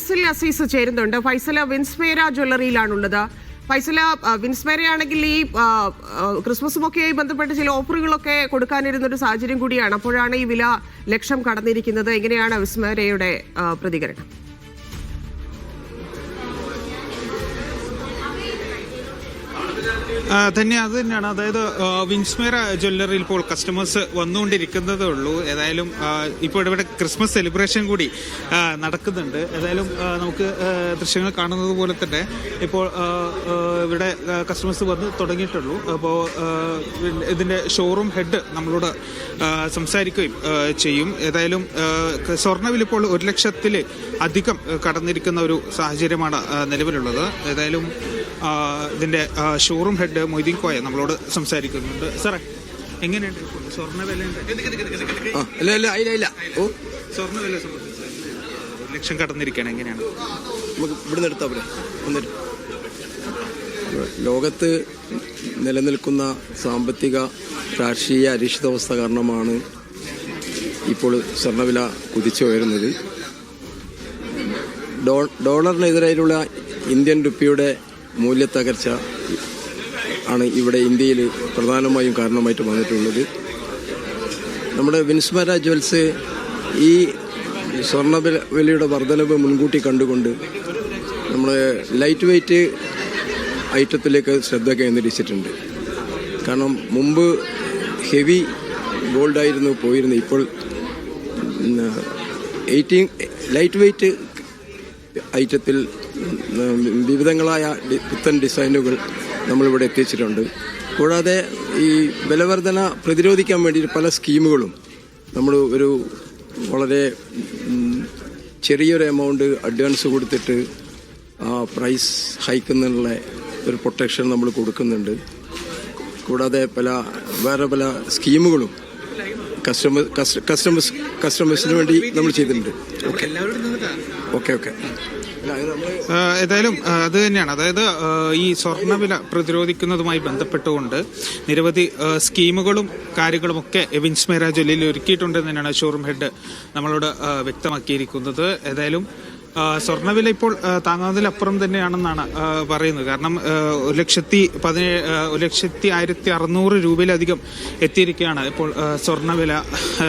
ഫൈസൽ അസീസ് ചേരുന്നുണ്ട്. ഫൈസൽ വിൻസ്മേര ജ്വല്ലറിയിലാണുള്ളത്. ഫൈസൽ, വിൻസ്മേരയാണെങ്കിൽ ഈ ക്രിസ്മസുമൊക്കെയായി ബന്ധപ്പെട്ട് ചില ഓഫറുകളൊക്കെ കൊടുക്കാനിരുന്നൊരു സാഹചര്യം കൂടിയാണ്. അപ്പോഴാണ് ഈ വില ലക്ഷം കടന്നിരിക്കുന്നത്. എങ്ങനെയാണ് വിൻസ്മേരയുടെ പ്രതികരണം? തന്നെ അത് തന്നെയാണ്. അതായത് വിൻസ്മേര ജ്വല്ലറിയിൽ ഇപ്പോൾ കസ്റ്റമേഴ്സ് വന്നുകൊണ്ടിരിക്കുന്നതേ ഉള്ളൂ. ഏതായാലും ഇപ്പോൾ ഇവിടെ ക്രിസ്മസ് സെലിബ്രേഷൻ കൂടി നടക്കുന്നുണ്ട്. ഏതായാലും നമുക്ക് ദൃശ്യങ്ങൾ കാണുന്നത് പോലെ തന്നെ ഇപ്പോൾ ഇവിടെ കസ്റ്റമേഴ്സ് വന്ന് തുടങ്ങിയിട്ടുള്ളൂ. അപ്പോൾ ഇതിൻ്റെ ഷോറൂം ഹെഡ് നമ്മളോട് സംസാരിക്കുകയും ചെയ്യും. ഏതായാലും സ്വർണ്ണവില ഇപ്പോൾ 1 ലക്ഷത്തിൽ അധികം കടന്നിരിക്കുന്ന ഒരു സാഹചര്യമാണ് നിലവിലുള്ളത്. ഏതായാലും ഇതിന്റെ ഷോറൂം ഹെഡ് മൊയ്തീൻ കോയ നമ്മളോട് സംസാരിക്കുന്നുണ്ട്. സാറേ, എങ്ങനെയുണ്ട് സ്വർണ്ണവില? സ്വർണ്ണവില സംബന്ധിച്ച് 1 ലക്ഷം കടന്നിരിക്കുകയാണ്. എങ്ങനെയാണ് നമുക്ക് ഇവിടുന്ന് എടുത്താൽ ലോകത്ത് നിലനിൽക്കുന്ന സാമ്പത്തിക രാഷ്ട്രീയ അരിഷിതാവസ്ഥ കാരണമാണ് ഇപ്പോൾ സ്വർണ്ണവില കുതിച്ചുയരുന്നത്. ഡോളറിനെതിരായുള്ള ഇന്ത്യൻ റുപ്പിയുടെ മൂല്യത്തകർച്ച ആണ് ഇവിടെ ഇന്ത്യയിൽ പ്രധാനമായും കാരണമായിട്ട് വന്നിട്ടുള്ളത്. നമ്മുടെ വിൻസ്മേര ജ്വൽസ് ഈ സ്വർണ്ണവിലയുടെ വർധനവ് മുൻകൂട്ടി കണ്ടുകൊണ്ട് നമ്മൾ ലൈറ്റ് വെയ്റ്റ് ഐറ്റത്തിലേക്ക് ശ്രദ്ധ കേന്ദ്രീകരിച്ചിട്ടുണ്ട്. കാരണം മുമ്പ് ഹെവി ഗോൾഡായിരുന്നു പോയിരുന്നത്. ഇപ്പോൾ ലൈറ്റ് വെയ്റ്റ് ഐറ്റത്തിൽ വിവിധങ്ങളായ പുത്തൻ ഡിസൈനുകൾ നമ്മളിവിടെ എത്തിച്ചിട്ടുണ്ട്. കൂടാതെ ഈ വിലവർധന പ്രതിരോധിക്കാൻ വേണ്ടി പല സ്കീമുകളും നമ്മൾ ഒരു വളരെ ചെറിയൊരു എമൗണ്ട് അഡ്വാൻസ് കൊടുത്തിട്ട് പ്രൈസ് ഹൈക്കുന്നുള്ള ഒരു പ്രൊട്ടക്ഷൻ നമ്മൾ കൊടുക്കുന്നുണ്ട്. കൂടാതെ വേറെ പല സ്കീമുകളും കസ്റ്റമേഴ്സിന് വേണ്ടി നമ്മൾ ചെയ്തിട്ടുണ്ട്. ഓക്കെ. ഏതായാലും അത് തന്നെയാണ്. അതായത് ഈ സ്വർണ്ണവില പ്രതിരോധിക്കുന്നതുമായി ബന്ധപ്പെട്ടുകൊണ്ട് നിരവധി സ്കീമുകളും കാര്യങ്ങളുമൊക്കെ വിൻസ്മേര ജ്വല്ലറിയിൽ ഒരുക്കിയിട്ടുണ്ടെന്ന് തന്നെയാണ് ഷോറൂം ഹെഡ് നമ്മളോട് വ്യക്തമാക്കിയിരിക്കുന്നത്. ഏതായാലും സ്വർണ്ണവില ഇപ്പോൾ താങ്ങാവുന്നതിലപ്പുറം തന്നെയാണെന്നാണ് പറയുന്നത്. കാരണം 1,17,600 രൂപയിലധികം എത്തിയിരിക്കുകയാണ് ഇപ്പോൾ സ്വർണ്ണവില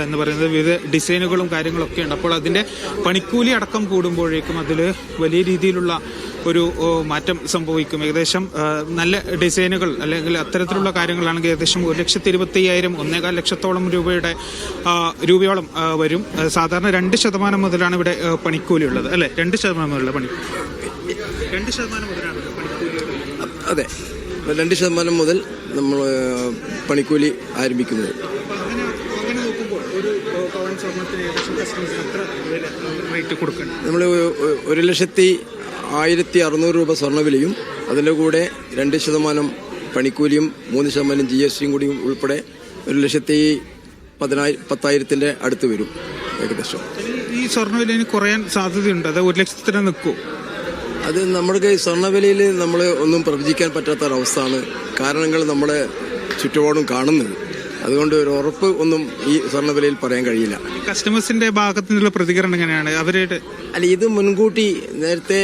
എന്ന് പറയുന്നത്. വിവിധ ഡിസൈനുകളും കാര്യങ്ങളൊക്കെ ഉണ്ട്. അപ്പോൾ അതിൻ്റെ പണിക്കൂലി അടക്കം കൂടുമ്പോഴേക്കും അതിൽ വലിയ രീതിയിലുള്ള ഒരു മാറ്റം സംഭവിക്കും. ഏകദേശം നല്ല ഡിസൈനുകൾ അല്ലെങ്കിൽ അത്തരത്തിലുള്ള കാര്യങ്ങളാണെങ്കിൽ ഏകദേശം 1,25,000 1,4 ലക്ഷത്തോളം രൂപയോളം വരും. സാധാരണ 2% മുതലാണ് ഇവിടെ പണിക്കൂലി ഉള്ളത്, അല്ലെ? 2% മുതലുള്ള പണിക്കൂലി 2% മുതലാണ് പണിക്കൂലി. അതെ, 2% മുതൽ നമ്മൾ പണിക്കൂലി ആരംഭിക്കുന്നത്. അങ്ങനെ നോക്കുമ്പോൾ ഒരു പവൻ സ്വർണ്ണത്തിന് ഏകദേശം കസ്റ്റമേഴ്സിന് എത്ര റേറ്റ് കൊടുക്കണം? നമ്മൾ 1,06,00 രൂപ സ്വർണ്ണവിലയും അതിൻ്റെ കൂടെ 2% പണിക്കൂലിയും 3% GST കൂടിയും ഉൾപ്പെടെ 1,10,000 അടുത്ത് വരും ഏകദേശം. ഈ സ്വർണ്ണവില കുറയാൻ സാധ്യതയുണ്ട്? അത് 1 ലക്ഷത്തിന് നിൽക്കും? അത് നമ്മുടെ സ്വർണ്ണവിലയിൽ നമ്മൾ ഒന്നും പ്രവചിക്കാൻ പറ്റാത്തൊരവസ്ഥയാണ്. കാരണങ്ങൾ നമ്മുടെ ചുറ്റുപാടും കാണുന്നത്. അതുകൊണ്ട് ഒരു ഉറപ്പ് ഒന്നും ഈ സ്വർണ്ണവിലയിൽ പറയാൻ കഴിയില്ല. കസ്റ്റമേഴ്സിന്റെ ഭാഗത്തു നിന്നുള്ള പ്രതികരണം എങ്ങനെയാണ്? അവരുടെ ഇത് മുൻകൂട്ടി നേരത്തെ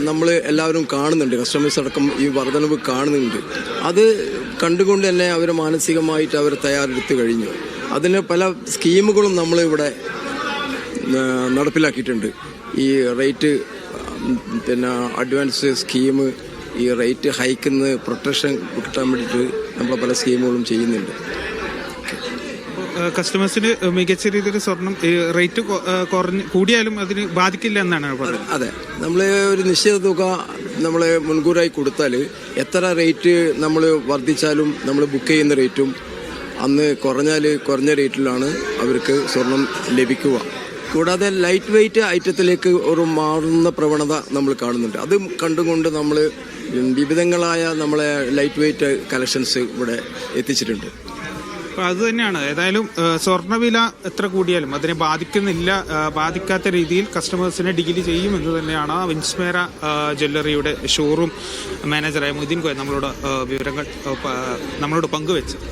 നമ്മൾ എല്ലാവരും കാണുന്നുണ്ട്. കസ്റ്റമേഴ്സ് അടക്കം ഈ വർധനവ് കാണുന്നുണ്ട്. അത് കണ്ടുകൊണ്ട് തന്നെ അവർ മാനസികമായിട്ട് അവർ തയ്യാറെടുത്ത് കഴിഞ്ഞു. അതിന് പല സ്കീമുകളും നമ്മൾ ഇവിടെ നടപ്പിലാക്കിയിട്ടുണ്ട്. ഈ റേറ്റ് അഡ്വാൻസ് സ്കീം, ഈ റേറ്റ് ഹൈക്കുന്ന പ്രൊട്ടക്ഷൻ കിട്ടാൻ വേണ്ടിയിട്ട് നമ്മൾ പല സ്കീമുകളും ചെയ്യുന്നുണ്ട്. കസ്റ്റമേഴ്സിന് മികച്ച രീതിയിൽ സ്വർണം റേറ്റ് കൂടിയാലും അതിന് ബാധിക്കില്ല എന്നാണ് പറയുന്നത്. അതെ, നമ്മൾ ഒരു നിശ്ചിത തുക നമ്മൾ മുൻകൂറായി കൊടുത്താൽ എത്ര റേറ്റ് നമ്മൾ വർദ്ധിച്ചാലും നമ്മൾ ബുക്ക് ചെയ്യുന്ന റേറ്റും അന്ന് കുറഞ്ഞ റേറ്റിലാണ് അവർക്ക് സ്വർണം ലഭിക്കുക. കൂടാതെ ലൈറ്റ് വെയ്റ്റ് ഐറ്റത്തിലേക്ക് ഒരു മാറുന്ന പ്രവണത നമ്മൾ കാണുന്നുണ്ട്. അത് കണ്ടുകൊണ്ട് നമ്മൾ വിവിധങ്ങളായ നമ്മളെ ലൈറ്റ് വെയ്റ്റ് കളക്ഷൻസ് ഇവിടെ എത്തിച്ചിട്ടുണ്ട്. അത് തന്നെയാണ്. ഏതായാലും സ്വർണ്ണവില എത്ര കൂടിയാലും അതിനെ ബാധിക്കാത്ത രീതിയിൽ കസ്റ്റമേഴ്സിനെ ഡീൽ ചെയ്യുമെന്ന് തന്നെയാണ് വിൻസ്മേര ജ്വല്ലറിയുടെ ഷോറൂം മാനേജറായ മൊയ്തീൻ കോയ നമ്മളോട് വിവരങ്ങൾ നമ്മളോട് പങ്കുവെച്ചത്.